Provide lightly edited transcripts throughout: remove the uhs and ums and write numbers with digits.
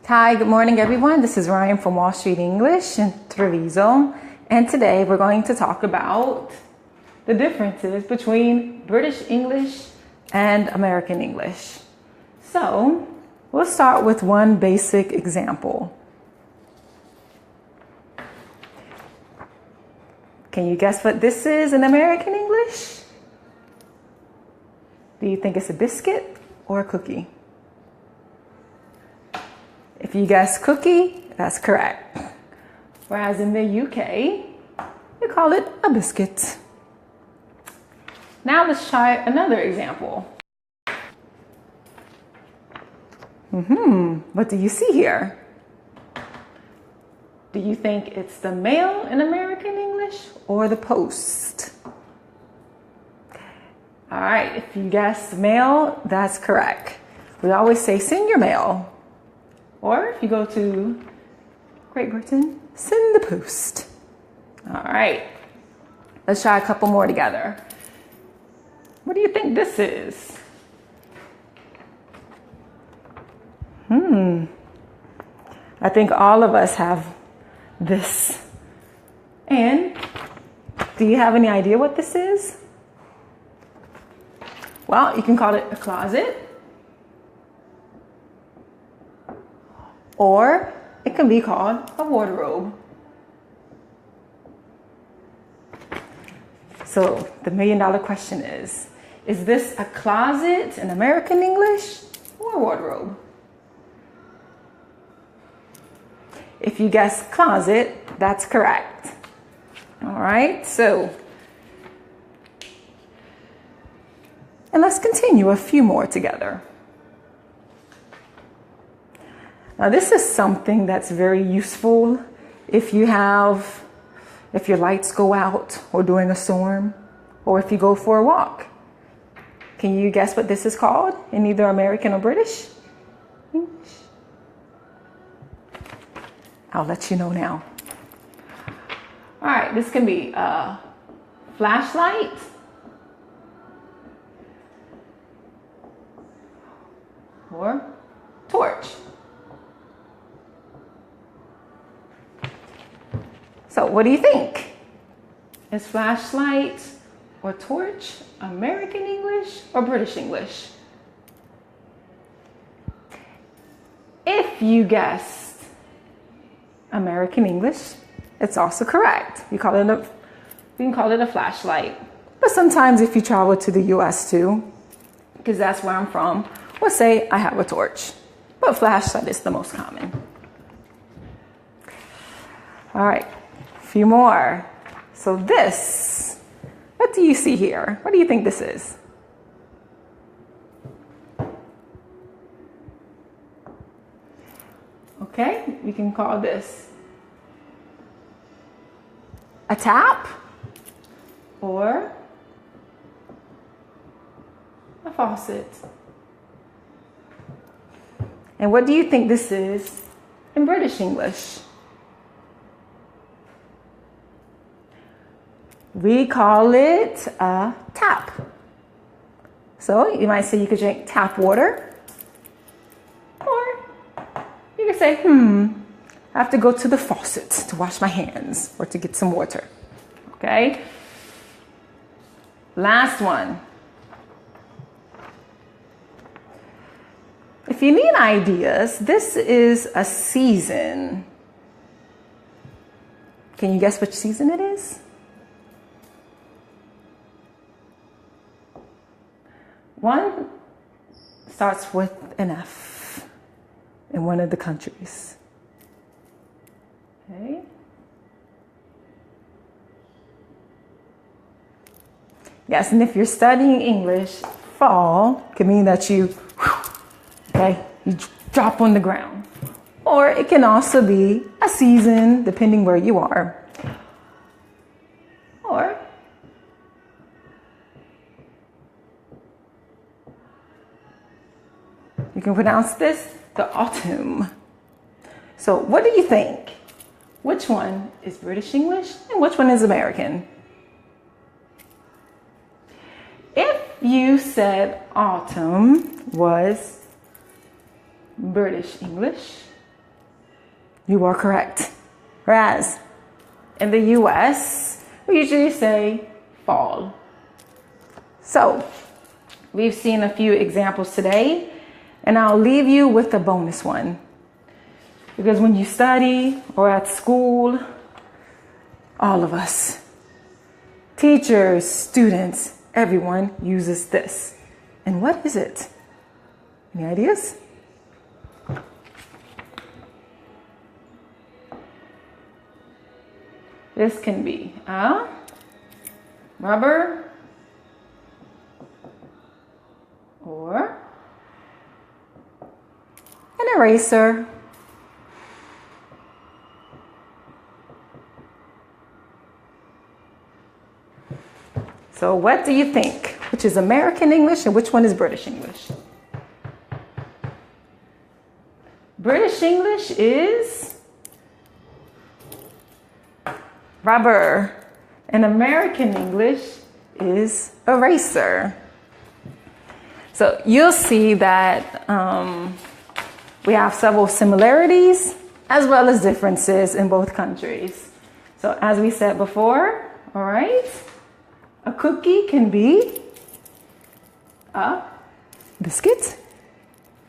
Hi, good morning everyone. This is Ryan from Wall Street English in Treviso. And today we're going to talk about the differences between British English and American English. So we'll start with one basic example. Can you guess what this is in American English? Do you think it's a biscuit or a cookie? If you guess cookie, that's correct. Whereas in the UK, you call it a biscuit. Now let's try another example. What do you see here? Do you think it's the mail in American English or the post? All right, if you guess mail, that's correct. We always say send your mail. Or if you go to Great Britain, send the post. All right, let's try a couple more together. What do you think this is? I think all of us have this. And do you have any idea what this is? Well, you can call it a closet. Or it can be called a wardrobe. So the million-dollar question is this a closet in American English or a wardrobe? If you guess closet, that's correct. All right, and let's continue a few more together. Now this is something that's very useful if your lights go out or during a storm, or if you go for a walk. Can you guess what this is called in either American or British English? I'll let you know now. All right, this can be a flashlight, or torch. So what do you think? Is flashlight or torch American English or British English? If you guessed American English, it's also correct. We can call it a flashlight. But sometimes if you travel to the US too, because that's where I'm from, we'll say I have a torch. But flashlight is the most common. All right. Few more. So this, what do you see here? What do you think this is? Okay, we can call this a tap or a faucet. And what do you think this is in British English? We call it a tap. So you might say you could drink tap water. Or you could say, I have to go to the faucet to wash my hands or to get some water. Okay? Last one. If you need ideas, this is a season. Can you guess which season it is? One starts with an F in one of the countries. Okay. Yes, and if you're studying English, fall can mean that you drop on the ground. Or it can also be a season, depending where you are. Or you can pronounce this the autumn. So what do you think? Which one is British English and which one is American? If you said autumn was British English You are correct. Whereas in the US, we usually say fall. So we've seen a few examples today, and I'll leave you with a bonus one. Because when you study or at school, all of us, teachers, students, everyone uses this. And what is it? Any ideas? This can be a rubber or an eraser. So what do you think? Which is American English and which one is British English? British English is rubber, and American English is eraser. So you'll see that we have several similarities as well as differences in both countries. So as we said before, all right, a cookie can be a biscuit,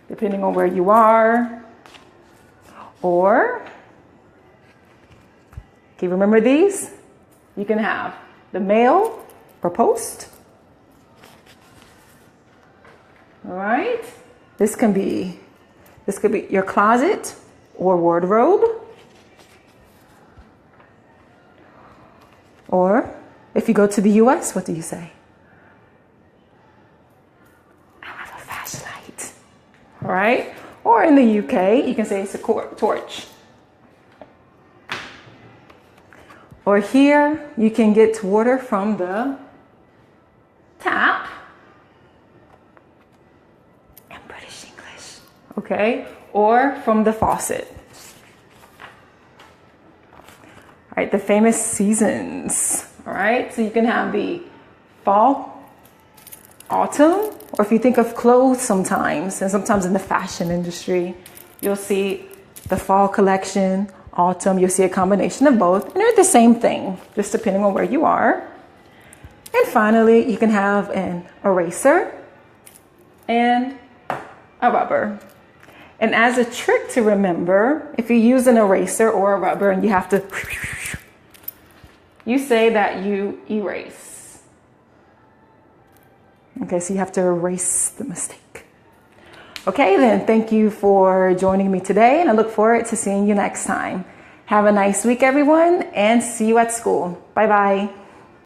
depending on where you are, or, can you remember these? You can have the mail or post. All right. This could be your closet or wardrobe. Or if you go to the US, what do you say? I have a flashlight. All right. Or in the UK, you can say it's a torch. Or here, you can get water from the tap in British English, okay? Or from the faucet. All right, the famous seasons, all right? So you can have the fall, autumn, or if you think of clothes sometimes, and sometimes in the fashion industry, you'll see the fall collection, autumn, you'll see a combination of both, and they're the same thing, just depending on where you are. And finally, you can have an eraser and a rubber. And as a trick to remember, if you use an eraser or a rubber and you have to, you say that you erase. Okay, so you have to erase the mistake. Okay, then thank you for joining me today, and I look forward to seeing you next time. Have a nice week, everyone, and see you at school. Bye-bye.